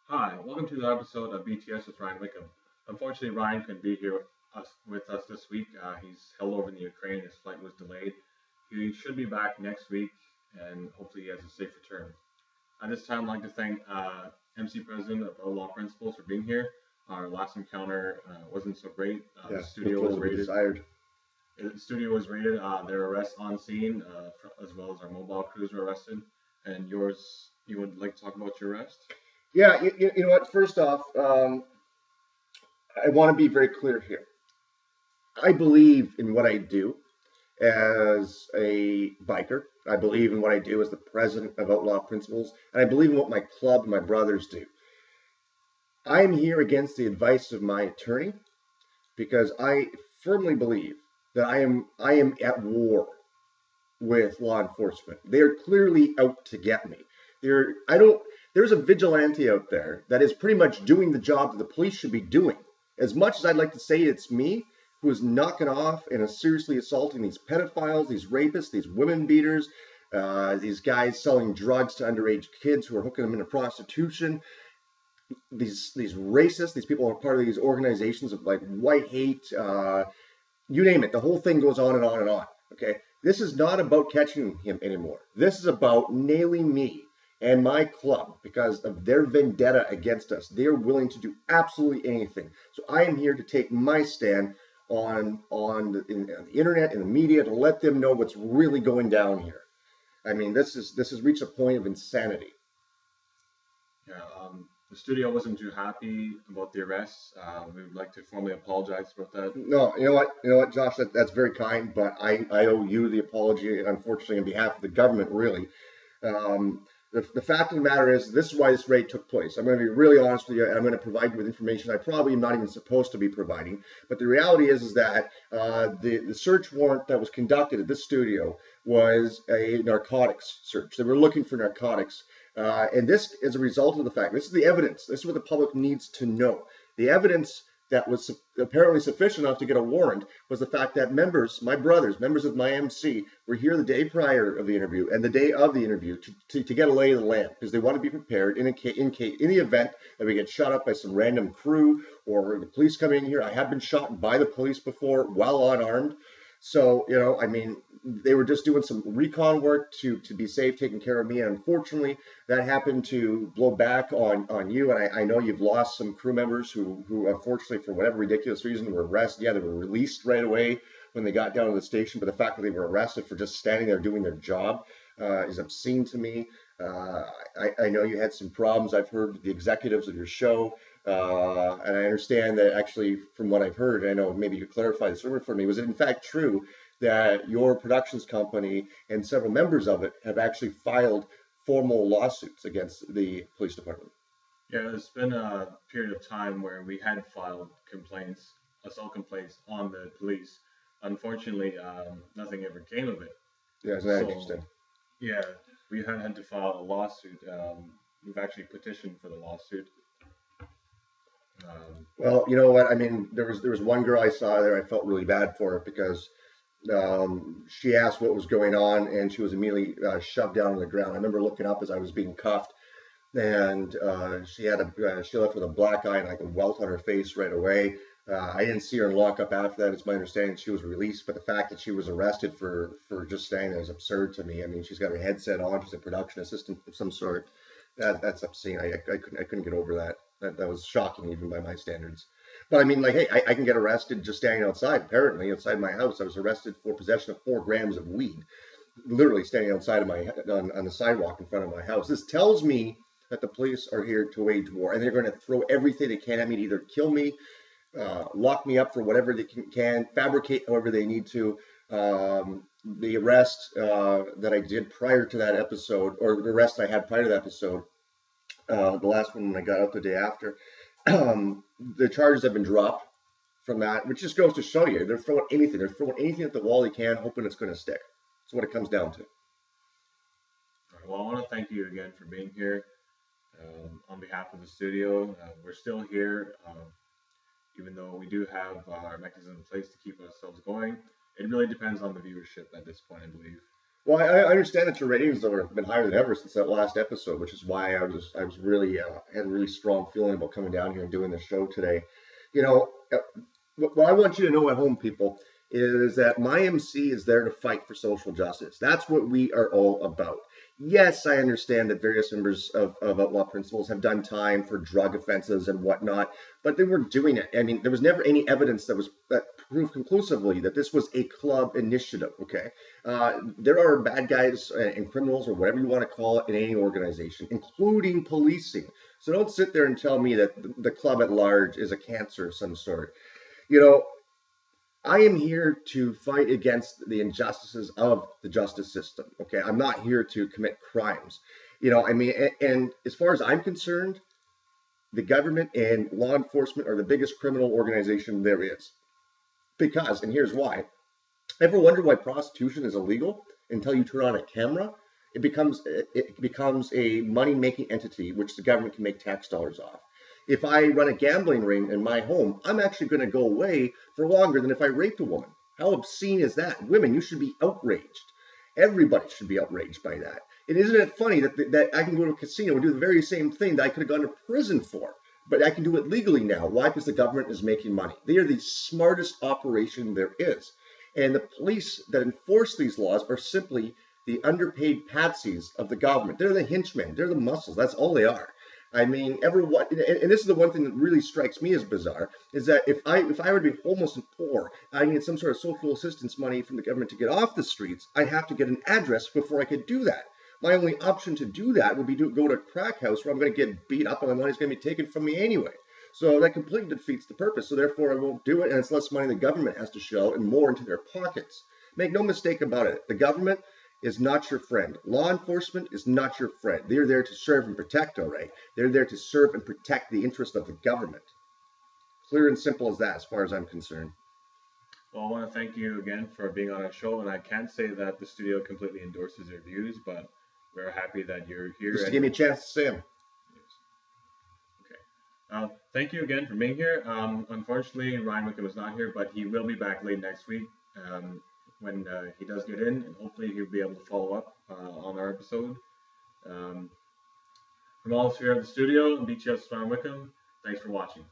Hi, welcome to the episode of BTS with Ryan Wickham. Unfortunately, Ryan couldn't be here with us this week. He's held over in the Ukraine. His flight was delayed. He should be back next week, and hopefully he has a safe return. At this time, I'd like to thank MC President of Outlaw Principals for being here. Our last encounter wasn't so great. The Yeah, no studio was further be raided. desired. The studio was raided. Their arrests on scene, as well as our mobile crews were arrested. And yours, you would like to talk about your arrest? Yeah, you know what? First off, I want to be very clear here. I believe in what I do as a biker. I believe in what I do as the president of Outlaw Principals, and I believe in what my club and my brothers do. I'm here against the advice of my attorney because I firmly believe that I am at war with law enforcement. They're clearly out to get me. I don't there's a vigilante out there that is pretty much doing the job that the police should be doing. As much as I'd like to say it's me who is knocking off and is seriously assaulting these pedophiles, these rapists, these women beaters, these guys selling drugs to underage kids who are hooking them into prostitution, these racists, these people are part of these organizations of like white hate, you name it. The whole thing goes on and on and on. Okay, this is not about catching him anymore. This is about nailing me and my club because of their vendetta against us. They are willing to do absolutely anything. So I am here to take my stand on the internet and the media to let them know what's really going down here. I mean, this has reached a point of insanity. Yeah, the studio wasn't too happy about the arrests. We would like to formally apologize about that. No, you know what, Josh, that's very kind, but I owe you the apology, unfortunately, on behalf of the government, really. Um, the fact of the matter is, this is why this raid took place. I'm going to be really honest with you, and I'm going to provide you with information I probably am not even supposed to be providing. But the reality is that the search warrant that was conducted at this studio was a narcotics search. They were looking for narcotics. And this is a result of the fact, this is the evidence. This is what the public needs to know. The evidence that was apparently sufficient enough to get a warrant was the fact that my brothers, members of my MC, were here the day prior of the interview and the day of the interview to get a lay of the land because they want to be prepared in the event that we get shot up by some random crew or the police coming in here. I have been shot by the police before while unarmed. So, I mean, they were just doing some recon work to be safe, taking care of me. And unfortunately, that happened to blow back on you. And I know you've lost some crew members who unfortunately, for whatever ridiculous reason, were arrested. Yeah, they were released right away when they got down to the station. But the fact that they were arrested for just standing there doing their job is obscene to me. I know you had some problems. I've heard with the executives of your show. And I understand that actually, from what I've heard, I know maybe you clarify this for me. Was it in fact true that your productions company and several members of it have actually filed formal lawsuits against the police department? Yeah, there's been a period of time where we had filed complaints, assault complaints on the police. Unfortunately, nothing ever came of it. Yeah, isn't that So, interesting? yeah, we had to file a lawsuit. We've actually petitioned for the lawsuit. Um, Well, you know what? I mean, there was one girl I saw there. I felt really bad for her because she asked what was going on, and she was immediately shoved down on the ground. I remember looking up as I was being cuffed, and she left with a black eye and like a welt on her face right away. I didn't see her in lockup after that. It's my understanding she was released, but the fact that she was arrested for just staying there is absurd to me. I mean, she's got her headset on. She's a production assistant of some sort. That's obscene. I couldn't get over that. That was shocking even by my standards. But I mean, like, hey, I can get arrested just standing outside. Apparently, outside my house, I was arrested for possession of 4 grams of weed, literally standing outside of on the sidewalk in front of my house. This tells me that the police are here to wage war, and they're going to throw everything they can at me to either kill me, lock me up for whatever they can, fabricate however they need to. The arrest that I did prior to that episode, or the arrest I had prior to that episode, the last one when I got out the day after, the charges have been dropped from that, which just goes to show you they're throwing anything. They're throwing anything at the wall they can, hoping it's going to stick. That's what it comes down to. well, I want to thank you again for being here on behalf of the studio. We're still here, even though we do have our mechanism in place to keep ourselves going. It really depends on the viewership at this point, I believe. Well, I understand that your ratings though have been higher than ever since that last episode, which is why I was really had a really strong feeling about coming down here and doing the show today. You know, what I want you to know at home, people, is that my MC is there to fight for social justice. That's what we are all about. Yes, I understand that various members of Outlaw Principles have done time for drug offenses and whatnot, but they weren't doing it. I mean, there was never any evidence that proved conclusively that this was a club initiative. Okay, there are bad guys and criminals, or whatever you want to call it, in any organization, including policing. So don't sit there and tell me that the club at large is a cancer of some sort. You know, I am here to fight against the injustices of the justice system. Okay, I'm not here to commit crimes. I mean, and as far as I'm concerned, the government and law enforcement are the biggest criminal organization there is. Because, and here's why. Ever wonder why prostitution is illegal until you turn on a camera? It becomes a money making entity which the government can make tax dollars off. If I run a gambling ring in my home, I'm actually going to go away for longer than if I raped a woman. How obscene is that? Women, you should be outraged. Everybody should be outraged by that. And isn't it funny that I can go to a casino and do the very same thing that I could have gone to prison for? But I can do it legally now. Why? Because the government is making money. They are the smartest operation there is. And the police that enforce these laws are simply the underpaid patsies of the government. They're the henchmen. They're the muscles. That's all they are. I mean, and this is the one thing that really strikes me as bizarre, is that if I were to be homeless and poor, I needed some sort of social assistance money from the government to get off the streets, I'd have to get an address before I could do that. My only option to do that would be to go to a crack house where I'm going to get beat up and my money's going to be taken from me anyway. So that completely defeats the purpose. So therefore, I won't do it, and it's less money the government has to shell and more into their pockets. Make no mistake about it. The government is not your friend. Law enforcement is not your friend. They're there to serve and protect, all right? They're there to serve and protect the interest of the government. Clear and simple as that, as far as I'm concerned. Well, I want to thank you again for being on our show, and I can't say that the studio completely endorses your views, but we're happy that you're here. Just to give me a chance to say them. Okay. Thank you again for being here. Unfortunately, Ryan Wickham is not here, but he will be back late next week when he does get in, and hopefully he'll be able to follow up on our episode. From all of us here at the studio and BTS Ryan Wickham, thanks for watching.